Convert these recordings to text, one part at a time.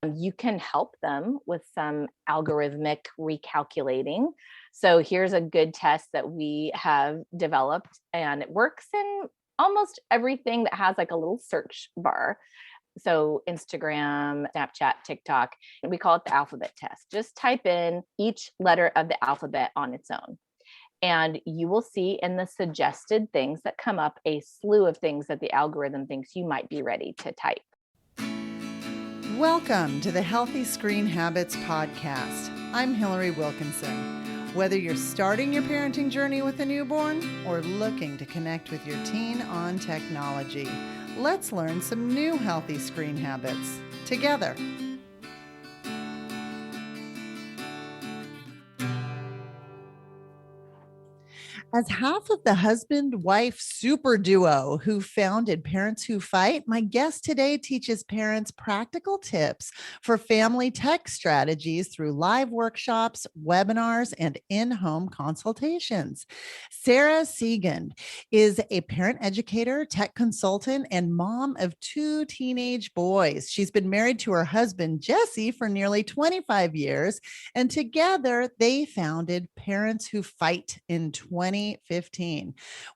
You can help them with some algorithmic recalculating. So here's a good test that we have developed, and it works in almost everything that has like a little search bar. So Instagram, Snapchat, TikTok, we call it the alphabet test. Just type in each letter of the alphabet on its own. And you will see in the suggested things that come up a slew of things that the algorithm thinks you might be ready to type. Welcome to the Healthy Screen Habits Podcast. I'm Hillary Wilkinson. Whether you're starting your parenting journey with a newborn or looking to connect with your teen on technology, let's learn some new healthy screen habits together. As half of the husband-wife super duo who founded Parents Who Fight, my guest today teaches parents practical tips for family tech strategies through live workshops, webinars, and in-home consultations. Sarah Siegand is a parent educator, tech consultant, and mom of 2 teenage boys. She's been married to her husband, Jesse, for nearly 25 years, and together they founded Parents Who Fight in 2015.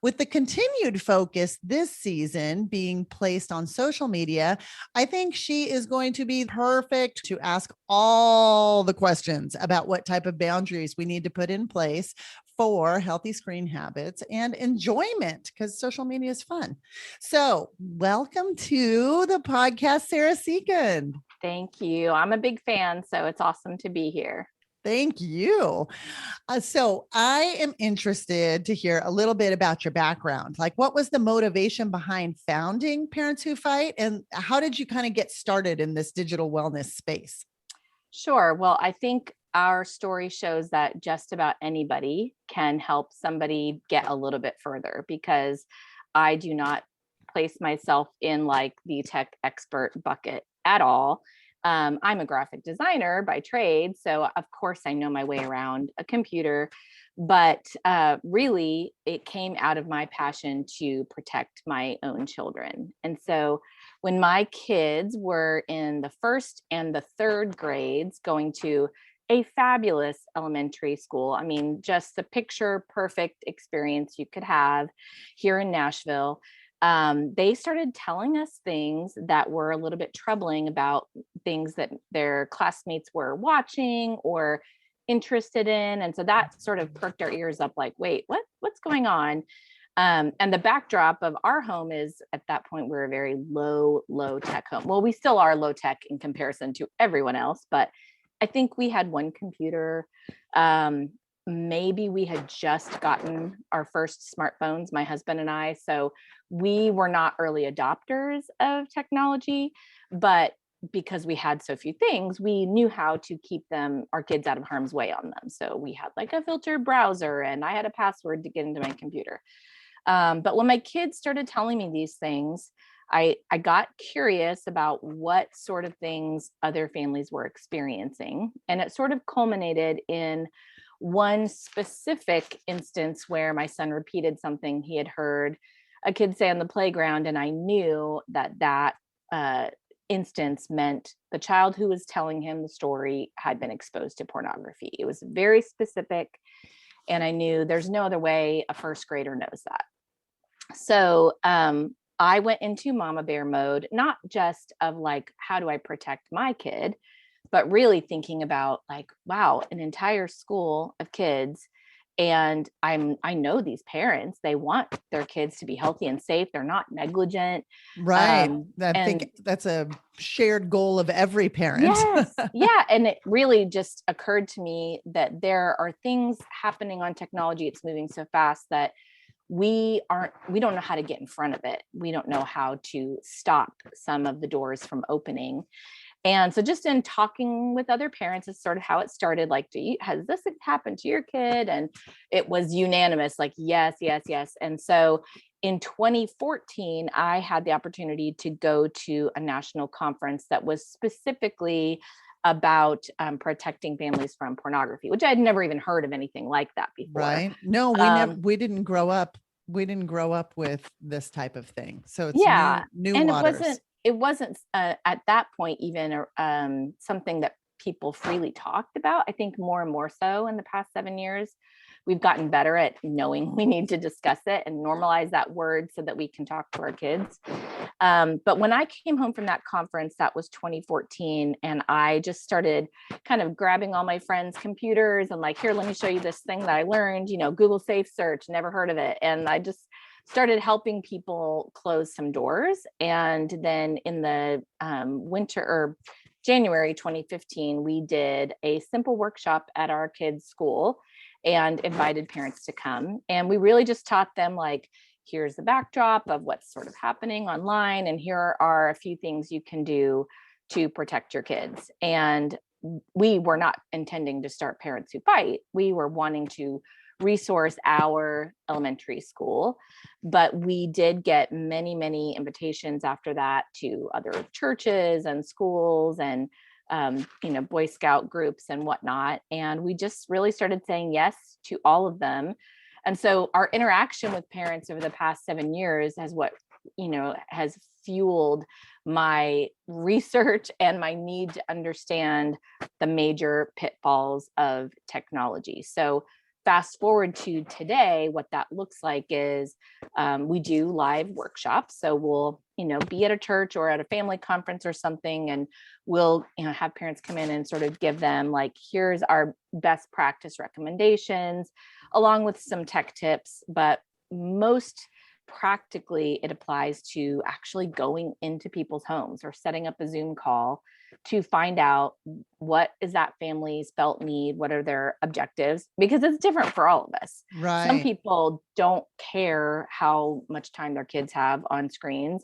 With the continued focus this season being placed on social media, I think she is going to be perfect to ask all the questions about what type of boundaries we need to put in place for healthy screen habits and enjoyment, because social media is fun. So welcome to the podcast, Sarah Siegand. Thank you. I'm a big fan, so it's awesome to be here. Thank you. So I am interested to hear a little bit about your background. Like, what was the motivation behind founding Parents Who Fight, and how did you kind of get started in this digital wellness space? Sure. Well, I think our story shows that just about anybody can help somebody get a little bit further, because I do not place myself in like the tech expert bucket at all. I'm a graphic designer by trade, so of course I know my way around a computer, but really it came out of my passion to protect my own children. And so when my kids were in the first and the third grades, going to a fabulous elementary school, I mean, just the picture perfect experience you could have here in Nashville, they started telling us things that were a little bit troubling about things that their classmates were watching or interested in. And so that sort of perked our ears up, like, wait, what's going on? And the backdrop of our home is, at that point, we're a very low tech home. Well, we still are low tech in comparison to everyone else, but I think we had one computer. Maybe we had just gotten our first smartphones, my husband and I. So we were not early adopters of technology, but because we had so few things, we knew how to keep our kids out of harm's way on them. So we had like a filtered browser, and I had a password to get into my computer. But when my kids started telling me these things, I got curious about what sort of things other families were experiencing. And it sort of culminated in one specific instance where my son repeated something he had heard a kid say on the playground. And I knew that instance meant the child who was telling him the story had been exposed to pornography. It was very specific. And I knew there's no other way a first grader knows that. So I went into mama bear mode, not just of like, how do I protect my kid, but really thinking about like, wow, an entire school of kids. And I know these parents, they want their kids to be healthy and safe. They're not negligent. Right. I think that's a shared goal of every parent. Yes. Yeah. And it really just occurred to me that there are things happening on technology. It's moving so fast that we don't know how to get in front of it. We don't know how to stop some of the doors from opening. And so just in talking with other parents is sort of how it started. Like, has this happened to your kid? And it was unanimous, like, yes, yes, yes. And so in 2014, I had the opportunity to go to a national conference that was specifically about protecting families from pornography, which I had never even heard of anything like that before. Right. No, we didn't grow up with this type of thing. So it's new and waters. it wasn't at that point even something that people freely talked about. I think more and more so in the past 7 years, we've gotten better at knowing we need to discuss it and normalize that word so that we can talk to our kids. But when I came home from that conference, that was 2014, and I just started kind of grabbing all my friends' computers and like, here, let me show you this thing that I learned, Google Safe Search, never heard of it. And I just started helping people close some doors. And then in the winter or January 2015, we did a simple workshop at our kids' school and invited parents to come. And we really just taught them like, here's the backdrop of what's sort of happening online, and here are a few things you can do to protect your kids. And we were not intending to start Parents Who Fight. We were wanting to resource our elementary school, but we did get many, many invitations after that to other churches and schools and Boy Scout groups and whatnot. And we just really started saying yes to all of them. And so our interaction with parents over the past 7 years has fueled my research and my need to understand the major pitfalls of technology. So fast forward to today, what that looks like is we do live workshops. So we'll, be at a church or at a family conference or something, and we'll, have parents come in and sort of give them like, here's our best practice recommendations, along with some tech tips. But most practically, it applies to actually going into people's homes or setting up a Zoom call to find out what is that family's felt need, what are their objectives, because it's different for all of us. Right. Some people don't care how much time their kids have on screens.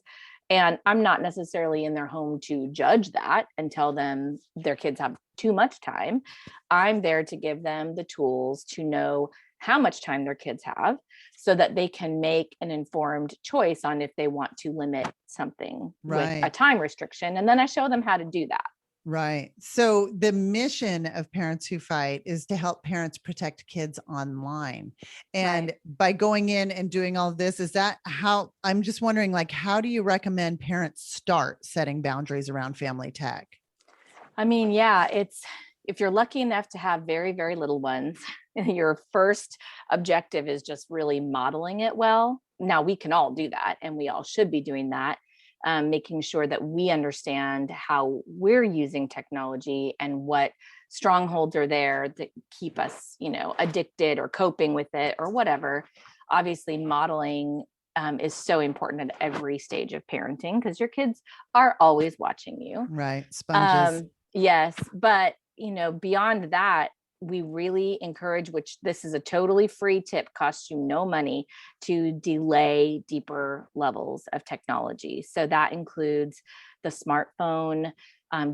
And I'm not necessarily in their home to judge that and tell them their kids have too much time. I'm there to give them the tools to know how much time their kids have so that they can make an informed choice on if they want to limit something with a time restriction. And then I show them how to do that. Right. So the mission of Parents Who Fight is to help parents protect kids online. And by going in and doing all of this, is that how, I'm just wondering, like, how do you recommend parents start setting boundaries around family tech? I mean, if you're lucky enough to have very, very little ones, your first objective is just really modeling it well. Now, we can all do that, and we all should be doing that, making sure that we understand how we're using technology and what strongholds are there that keep us, addicted or coping with it or whatever. Obviously, modeling is so important at every stage of parenting because your kids are always watching you. Right. Sponges. Yes. But, beyond that, we really encourage, which this is a totally free tip, costs you no money, to delay deeper levels of technology. So that includes the smartphone,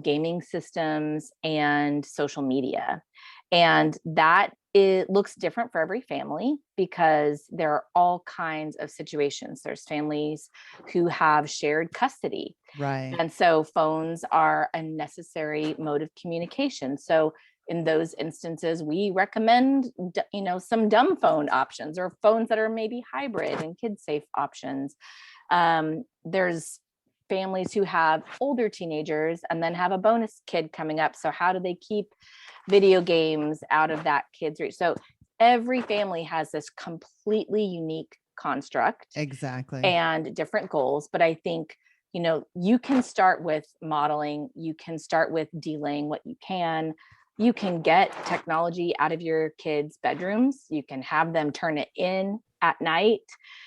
gaming systems, and social media. And that it looks different for every family because there are all kinds of situations. There's families who have shared custody. Right. And so phones are a necessary mode of communication. So in those instances, we recommend, some dumb phone options or phones that are maybe hybrid and kid safe options. There's families who have older teenagers and then have a bonus kid coming up. So how do they keep video games out of that kid's reach? So every family has this completely unique construct. Exactly. And different goals. But I think, you can start with modeling, you can start with delaying what you can. You can get technology out of your kids' bedrooms. You can have them turn it in at night.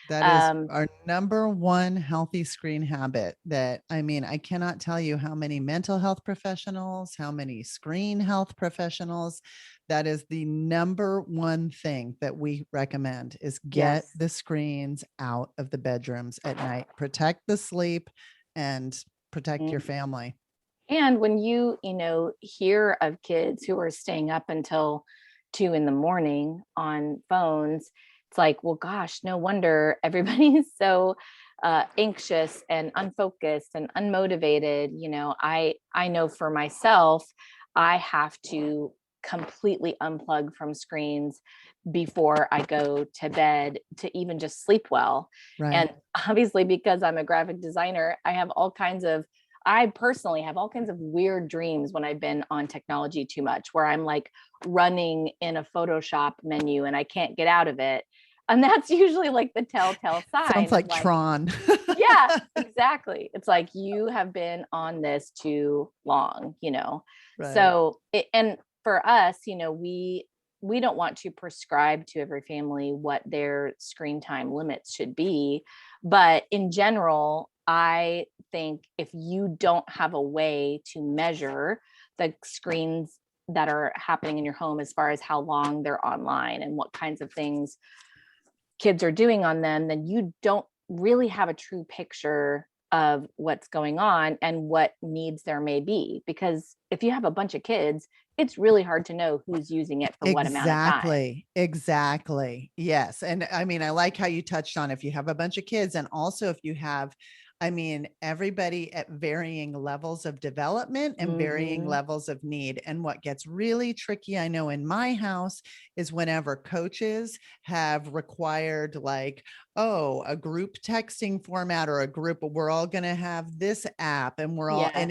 That is our number one healthy screen habit I cannot tell you how many mental health professionals, how many screen health professionals, that is the number one thing that we recommend is get the screens out of the bedrooms at night, protect the sleep and protect your family. And when you hear of kids who are staying up until 2 a.m. on phones, it's like, well, gosh, no wonder everybody's so anxious and unfocused and unmotivated. I know for myself, I have to completely unplug from screens before I go to bed to even just sleep well. Right. And obviously, because I'm a graphic designer, I personally have all kinds of weird dreams when I've been on technology too much, where I'm like running in a Photoshop menu and I can't get out of it. And that's usually like the telltale sign. Sounds like Tron. Yeah, exactly. It's like you have been on this too long, Right. So and for us, we don't want to prescribe to every family what their screen time limits should be, but in general, I think if you don't have a way to measure the screens that are happening in your home as far as how long they're online and what kinds of things kids are doing on them, then you don't really have a true picture of what's going on and what needs there may be. Because if you have a bunch of kids, it's really hard to know who's using it for what amount of time. Exactly. Yes. And I mean, I like how you touched on if you have a bunch of kids, and also if you have, everybody at varying levels of development and varying levels of need. And what gets really tricky, I know in my house, is whenever coaches have required like, oh, a group texting format or a group, we're all going to have this app and we're all, and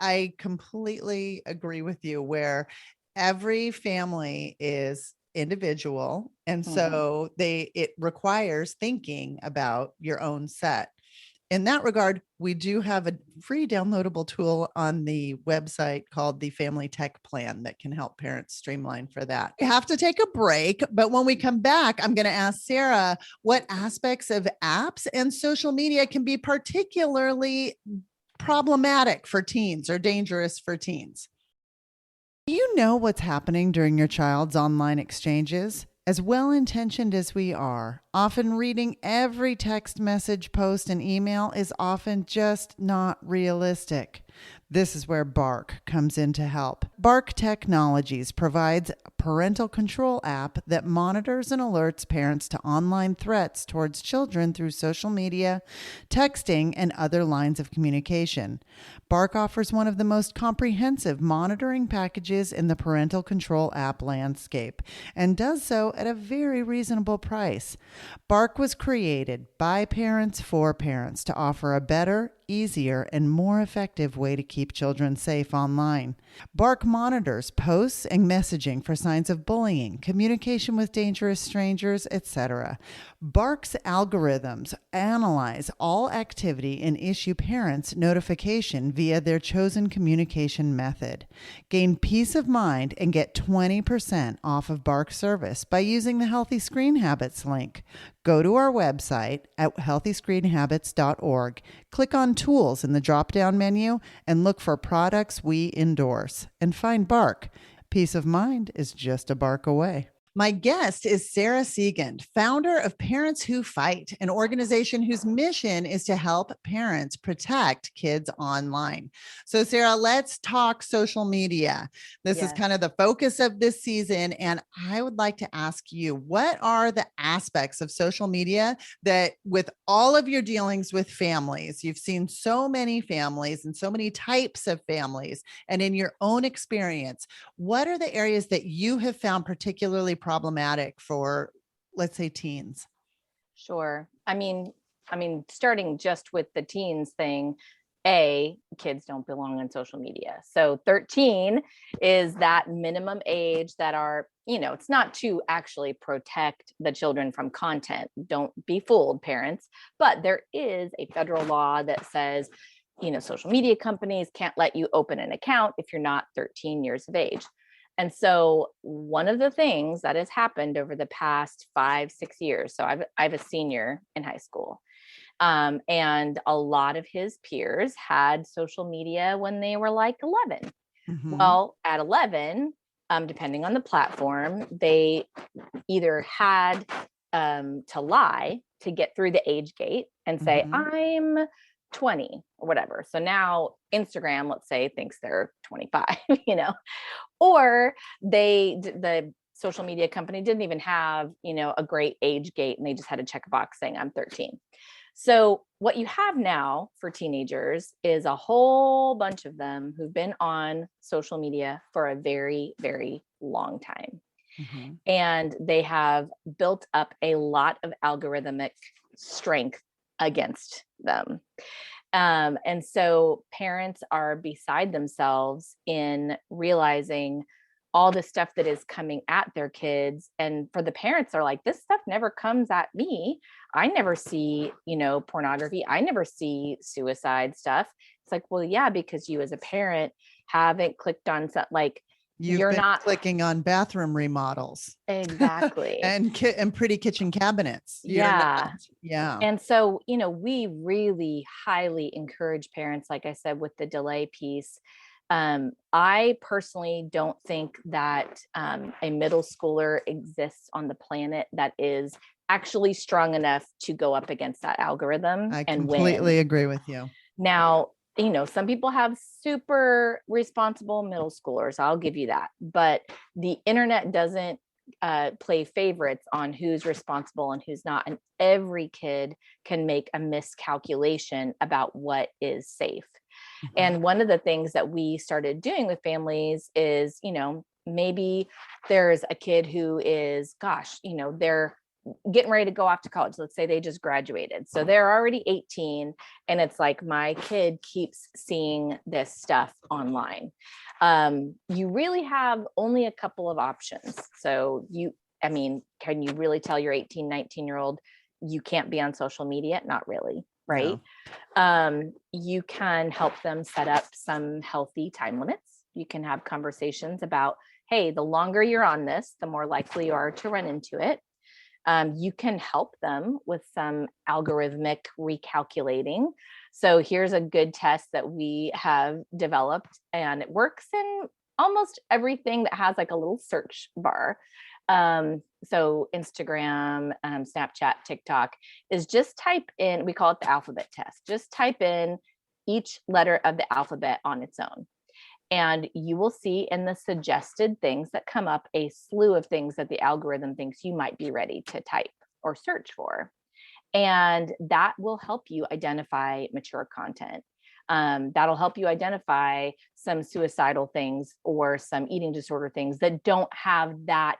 I completely agree with you where every family is individual. And so it requires thinking about your own set. In that regard, we do have a free downloadable tool on the website called the Family Tech Plan that can help parents streamline for that. We have to take a break, but when we come back, I'm going to ask Sarah what aspects of apps and social media can be particularly problematic for teens or dangerous for teens. Do you know what's happening during your child's online exchanges? As well-intentioned as we are, often reading every text message, post, and email is often just not realistic. This is where Bark comes in to help. Bark Technologies provides a parental control app that monitors and alerts parents to online threats towards children through social media, texting, and other lines of communication. Bark offers one of the most comprehensive monitoring packages in the parental control app landscape and does so at a very reasonable price. Bark was created by parents for parents to offer a better, easier, and more effective way to keep children safe online. Bark monitors posts and messaging for signs of bullying, communication with dangerous strangers, etc. Bark's algorithms analyze all activity and issue parents notification via their chosen communication method. Gain peace of mind and get 20% off of Bark service by using the Healthy Screen Habits link. Go to our website at healthyscreenhabits.org, click on Tools in the drop-down menu, and look for products we endorse, and find Bark. Peace of mind is just a bark away. My guest is Sarah Siegand, founder of Parents Who Fight, an organization whose mission is to help parents protect kids online. So, Sarah, let's talk social media. This is kind of the focus of this season. And I would like to ask you, what are the aspects of social media that, with all of your dealings with families, you've seen so many families and so many types of families, and in your own experience, what are the areas that you have found particularly problematic for, let's say, teens? Sure. I mean, starting just with the teens thing, kids don't belong on social media. So 13 is that minimum age that are, it's not to actually protect the children from content. Don't be fooled, parents. But there is a federal law that says, social media companies can't let you open an account if you're not 13 years of age. And so one of the things that has happened over the past 5-6 years, so I have a senior in high school, and a lot of his peers had social media when they were like 11. Well, at 11, depending on the platform, they either had to lie to get through the age gate and say, I'm 20 or whatever. So now Instagram, let's say, thinks they're 25, or the social media company didn't even have, a great age gate, and they just had to check a box saying I'm 13. So what you have now for teenagers is a whole bunch of them who've been on social media for a very, very long time. Mm-hmm. And they have built up a lot of algorithmic strength against them. And so parents are beside themselves in realizing all the stuff that is coming at their kids. And for the parents, are like, this stuff never comes at me. I never see, pornography. I never see suicide stuff. It's like, well, yeah, because you as a parent haven't clicked on something like, You've been clicking on bathroom remodels. Exactly. and pretty kitchen cabinets. Yeah. Yeah. And so, we really highly encourage parents, like I said, with the delay piece. I personally don't think that a middle schooler exists on the planet that is actually strong enough to go up against that algorithm I and completely win. agree with you. Now, some people have super responsible middle schoolers. I'll give you that. But the internet doesn't play favorites on who's responsible and who's not. And every kid can make a miscalculation about what is safe. Mm-hmm. And one of the things that we started doing with families is, maybe there's a kid who is, they're getting ready to go off to college. Let's say they just graduated. So they're already 18. And it's like, my kid keeps seeing this stuff online. You really have only a couple of options. So can you really tell your 18, 19-year-old you can't be on social media? Not really, right? No. You can help them set up some healthy time limits. You can have conversations about, hey, the longer you're on this, the more likely you are to run into it. You can help them with some algorithmic recalculating. So here's a good test that we have developed, and it works in almost everything that has like a little search bar. So Instagram, Snapchat, TikTok is just type in, we call it the alphabet test. Just type in each letter of the alphabet on its own. And you will see in the suggested things that come up a slew of things that the algorithm thinks you might be ready to type or search for. And that will help you identify mature content. That'll help you identify some suicidal things or some eating disorder things that don't have that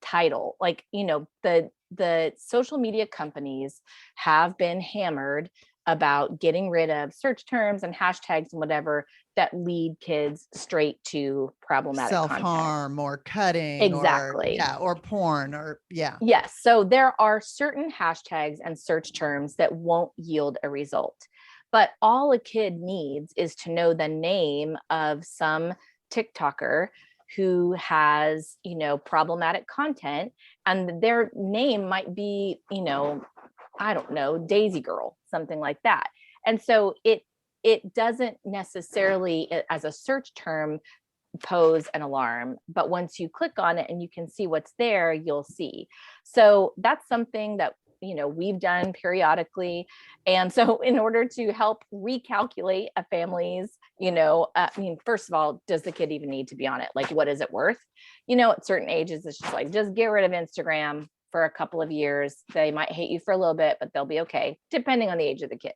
title. Like, the social media companies have been hammered about getting rid of search terms and hashtags and whatever that lead kids straight to problematic self-harm or cutting. Exactly. Or porn or Yes. So there are certain hashtags and search terms that won't yield a result. But all a kid needs is to know the name of some TikToker who has, problematic content, and their name might be, I don't know, Daisy Girl, something like that. And so it doesn't necessarily, as a search term, pose an alarm, but once you click on it and you can see what's there, you'll see. So that's something that we've done periodically. And so in order to help recalculate a family's, first of all, does the kid even need to be on it? Like, what is it worth? At certain ages, it's just like, just get rid of Instagram for a couple of years. They might hate you for a little bit, but they'll be okay, depending on the age of the kid.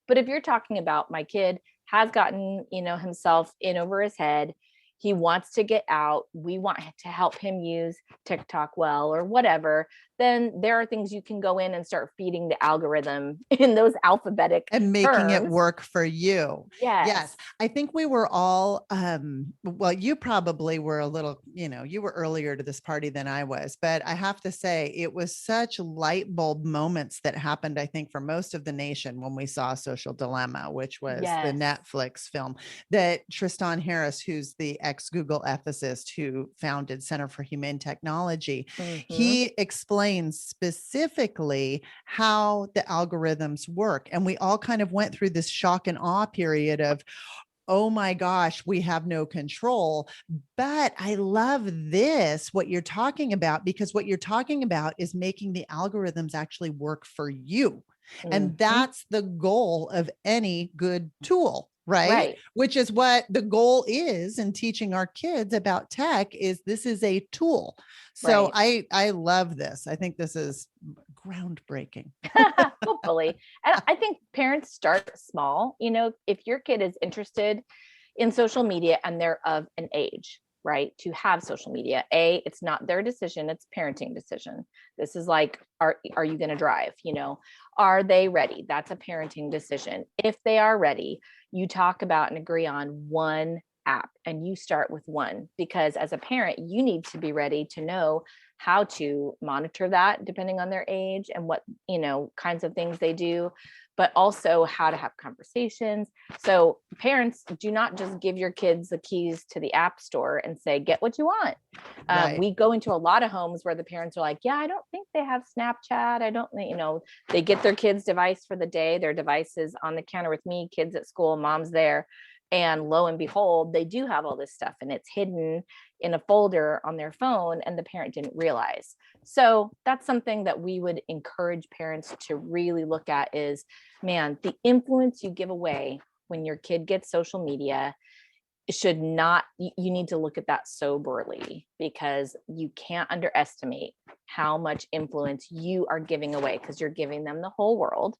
But if you're talking about, my kid has gotten, himself in over his head, he wants to get out, we want to help him use TikTok well or whatever, then there are things you can go in and start feeding the algorithm in those alphabetic and making terms. It work for you. Yes. I think we were all, well, you probably were a little, you were earlier to this party than I was, but I have to say it was such light bulb moments that happened, I think, for most of the nation when we saw Social Dilemma, which was the Netflix film that Tristan Harris, who's the ex-Google ethicist who founded Center for Humane Technology, he explained specifically how the algorithms work. And we all kind of went through this shock and awe period of, oh my gosh, we have no control. But I love this, what you're talking about, because what you're talking about is making the algorithms actually work for you. And that's the goal of any good tool. Right. Which is what the goal is in teaching our kids about tech, is this is a tool. So I love this. I think this is groundbreaking. Hopefully. And I think parents start small. If your kid is interested in social media and they're of an age, right, to have social media, it's not their decision, it's parenting decision. This is like, are you going to drive? Are they ready? That's a parenting decision. If they are ready, you talk about and agree on one app, and you start with one, because as a parent, you need to be ready to know how to monitor that depending on their age and what, kinds of things they do, but also how to have conversations. So parents, do not just give your kids the keys to the app store and say, get what you want. Right. We go into a lot of homes where the parents are like, yeah, I don't think they have Snapchat. I don't, they get their kid's device for the day. Their device is on the counter with me, kids at school, mom's there. And lo and behold, they do have all this stuff, and it's hidden in a folder on their phone, and the parent didn't realize. So that's something that we would encourage parents to really look at is, man, the influence you give away when your kid gets social media should not, you need to look at that soberly, because you can't underestimate how much influence you are giving away, because you're giving them the whole world.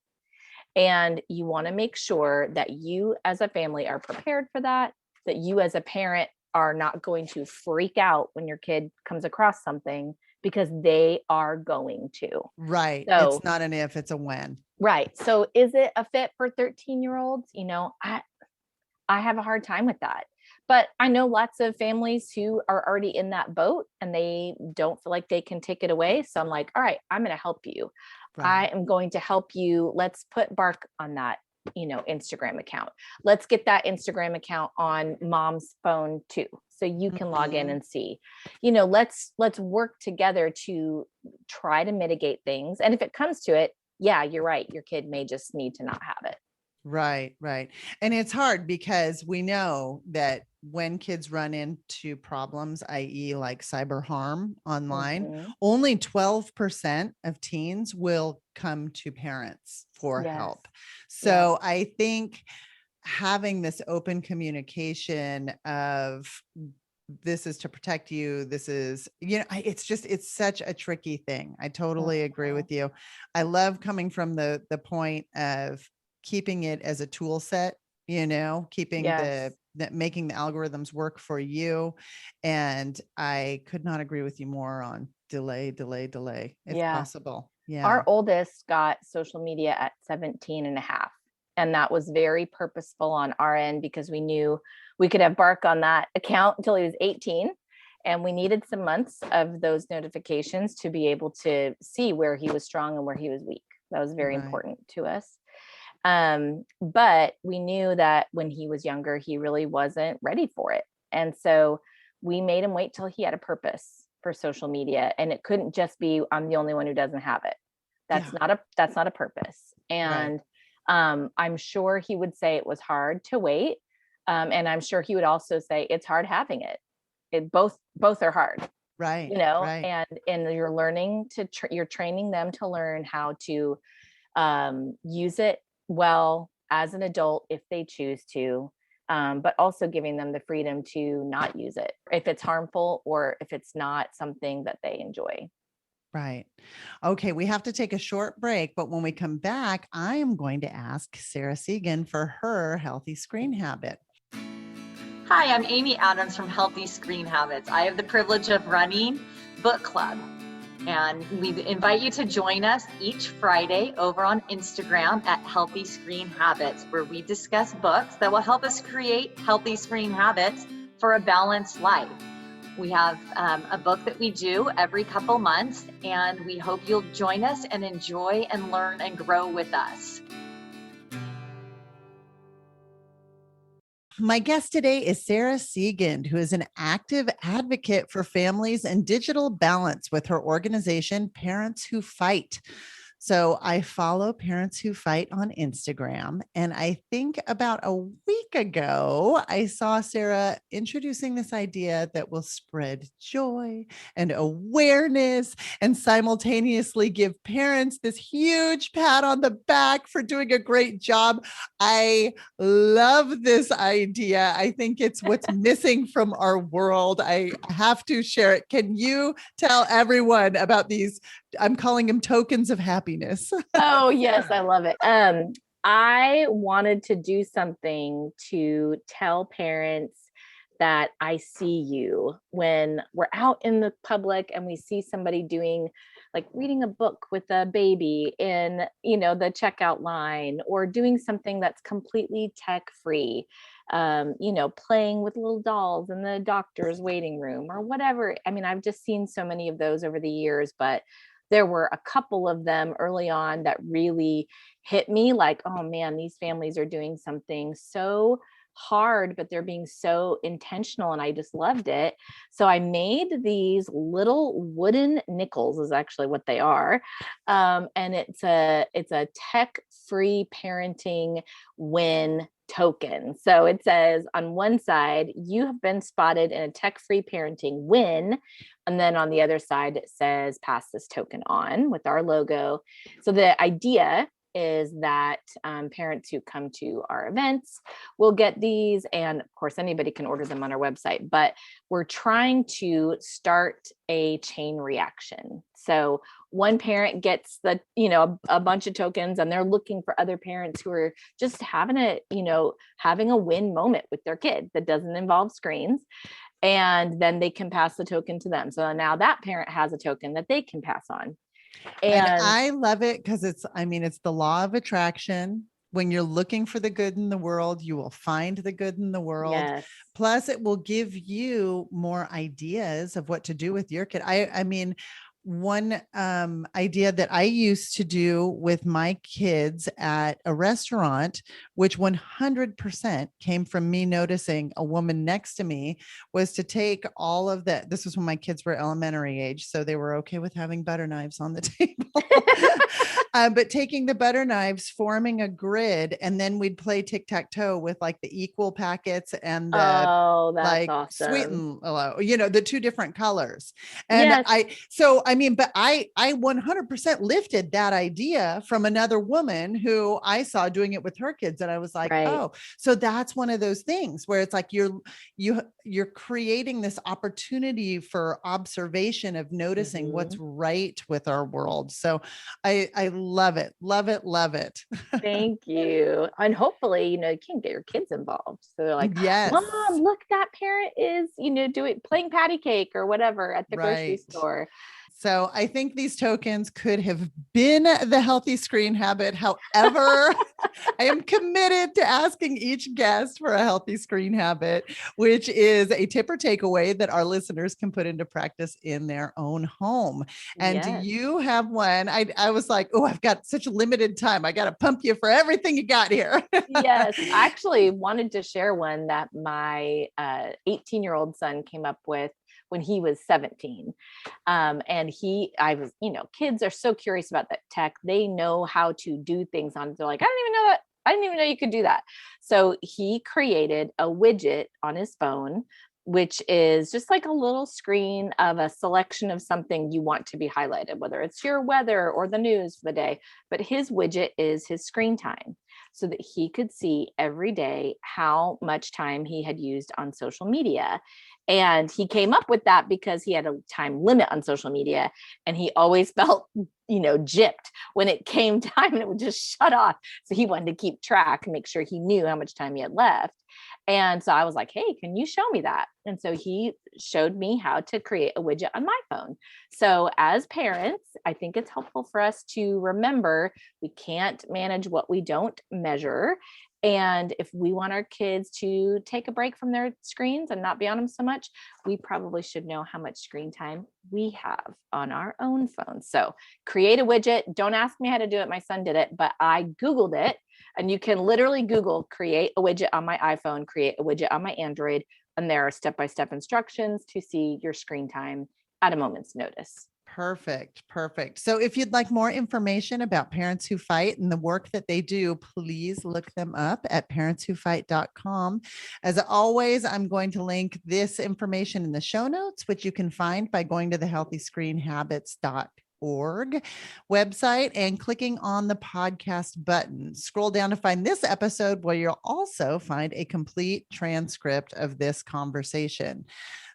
And you want to make sure that you as a family are prepared for that you as a parent are not going to freak out when your kid comes across something, because they are going to. Right. So, it's not an if, it's a when. Right. So is it a fit for 13-year-olds? I have a hard time with that. But I know lots of families who are already in that boat and they don't feel like they can take it away. So I'm like, all right, I'm going to help you. Right. I am going to help you. Let's put bark on that, Instagram account. Let's get that Instagram account on mom's phone too, so you can log in and see. Let's work together to try to mitigate things. And if it comes to it, yeah, you're right. Your kid may just need to not have it. Right. And it's hard because we know that when kids run into problems, i.e. like cyber harm online, only 12% of teens will come to parents for help. So I think having this open communication of, this is to protect you, this is, it's such a tricky thing. I totally agree with you. I love coming from the point of keeping it as a tool set, keeping making the algorithms work for you. And I could not agree with you more on delay if possible. Yeah. Our oldest got social media at 17 and a half. And that was very purposeful on our end, because we knew we could have bark on that account until he was 18. And we needed some months of those notifications to be able to see where he was strong and where he was weak. That was very important to us. But we knew that when he was younger, he really wasn't ready for it. And so we made him wait till he had a purpose for social media. And it couldn't just be, I'm the only one who doesn't have it. That's not a purpose. And I'm sure he would say it was hard to wait. And I'm sure he would also say it's hard having it. Both are hard. Right. And you're learning you're training them to learn how to use it well as an adult if they choose to, but also giving them the freedom to not use it if it's harmful or if it's not something that they enjoy. Right. Okay. We have to take a short break, but when we come back, I am going to ask Sarah Siegand for her healthy screen habit. Hi, I'm Amy Adams from Healthy Screen Habits. I have the privilege of running book club. And we invite you to join us each Friday over on Instagram at Healthy Screen Habits, where we discuss books that will help us create healthy screen habits for a balanced life. We have a book that we do every couple months, and we hope you'll join us and enjoy and learn and grow with us. My guest today is Sarah Siegand, who is an active advocate for families and digital balance with her organization, Parents Who Fight. So I follow Parents Who Fight on Instagram. And I think about a week ago, I saw Sarah introducing this idea that will spread joy and awareness and simultaneously give parents this huge pat on the back for doing a great job. I love this idea. I think it's what's missing from our world. I have to share it. Can you tell everyone about these? I'm calling them tokens of happiness. Oh, yes, I love it. I wanted to do something to tell parents that I see you when we're out in the public and we see somebody doing like reading a book with a baby in, the checkout line, or doing something that's completely tech free, playing with little dolls in the doctor's waiting room or whatever. I mean, I've just seen so many of those over the years, but there were a couple of them early on that really hit me like, oh man, these families are doing something so hard, but they're being so intentional. And I just loved it. So I made these little wooden nickels is actually what they are. And it's a tech-free parenting win token. So it says on one side, you have been spotted in a tech-free parenting win. And then on the other side, it says, pass this token on with our logo. So the idea is that parents who come to our events will get these. And of course, anybody can order them on our website, but we're trying to start a chain reaction. So one parent gets a bunch of tokens and they're looking for other parents who are just having a win moment with their kid that doesn't involve screens. And then they can pass the token to them. So now that parent has a token that they can pass on. And I love it because it's the law of attraction. When you're looking for the good in the world, you will find the good in the world. Yes. Plus, it will give you more ideas of what to do with your kid. I mean, one idea that I used to do with my kids at a restaurant, which 100% came from me noticing a woman next to me, was to take all of that. This was when my kids were elementary age, so they were okay with having butter knives on the table. But taking the butter knives, forming a grid, and then we'd play tic-tac-toe with like the equal packets and the that's awesome. sweet and low, the two different colors. And yes. I 100% lifted that idea from another woman who I saw doing it with her kids. And I was like, oh, so that's one of those things where it's like you're creating this opportunity for observation of noticing what's right with our world. So I love it. Love it. Love it. Thank you. And hopefully, you can get your kids involved. So they're like, yes, Mom, look, that parent is, playing patty cake or whatever at the grocery store. So I think these tokens could have been the healthy screen habit. However, I am committed to asking each guest for a healthy screen habit, which is a tip or takeaway that our listeners can put into practice in their own home. And do you have one? I was like, oh, I've got such limited time. I got to pump you for everything you got here. Yes. I actually wanted to share one that my 18-year-old son came up with when he was 17. Kids are so curious about that tech. They know how to do things on it. They're like, I didn't even know that. I didn't even know you could do that. So he created a widget on his phone, which is just like a little screen of a selection of something you want to be highlighted, whether it's your weather or the news for the day. But his widget is his screen time, so that he could see every day how much time he had used on social media. And he came up with that because he had a time limit on social media, and he always felt, gypped when it came time and it would just shut off. So he wanted to keep track and make sure he knew how much time he had left. And so I was like, hey, can you show me that? And so he showed me how to create a widget on my phone. So as parents, I think it's helpful for us to remember we can't manage what we don't measure. And if we want our kids to take a break from their screens and not be on them so much, we probably should know how much screen time we have on our own phones. So create a widget. Don't ask me how to do it. My son did it, but I Googled it. And you can literally Google create a widget on my iPhone, create a widget on my Android. And there are step-by-step instructions to see your screen time at a moment's notice. Perfect. Perfect. So if you'd like more information about Parents Who Fight and the work that they do, please look them up at parentswhofight.com. As always, I'm going to link this information in the show notes, which you can find by going to the healthyscreenhabits.org website and clicking on the podcast button. Scroll down to find this episode, where you'll also find a complete transcript of this conversation.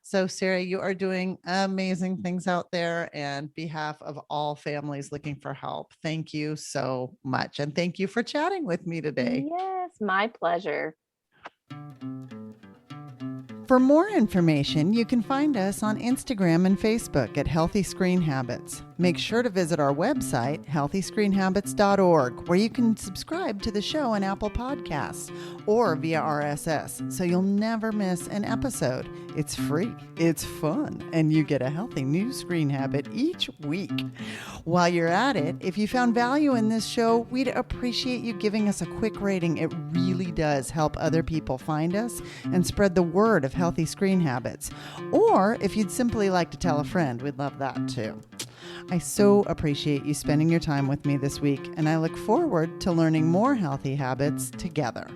So, Sarah, you are doing amazing things out there, and behalf of all families looking for help, thank you so much. And thank you for chatting with me today. Yes, my pleasure. For more information, you can find us on Instagram and Facebook at Healthy Screen Habits. Make sure to visit our website, healthyscreenhabits.org, where you can subscribe to the show on Apple Podcasts or via RSS, so you'll never miss an episode. It's free, it's fun, and you get a healthy new screen habit each week. While you're at it, if you found value in this show, we'd appreciate you giving us a quick rating. It really does help other people find us and spread the word of healthy screen habits. Or if you'd simply like to tell a friend, we'd love that too. I so appreciate you spending your time with me this week, and I look forward to learning more healthy habits together.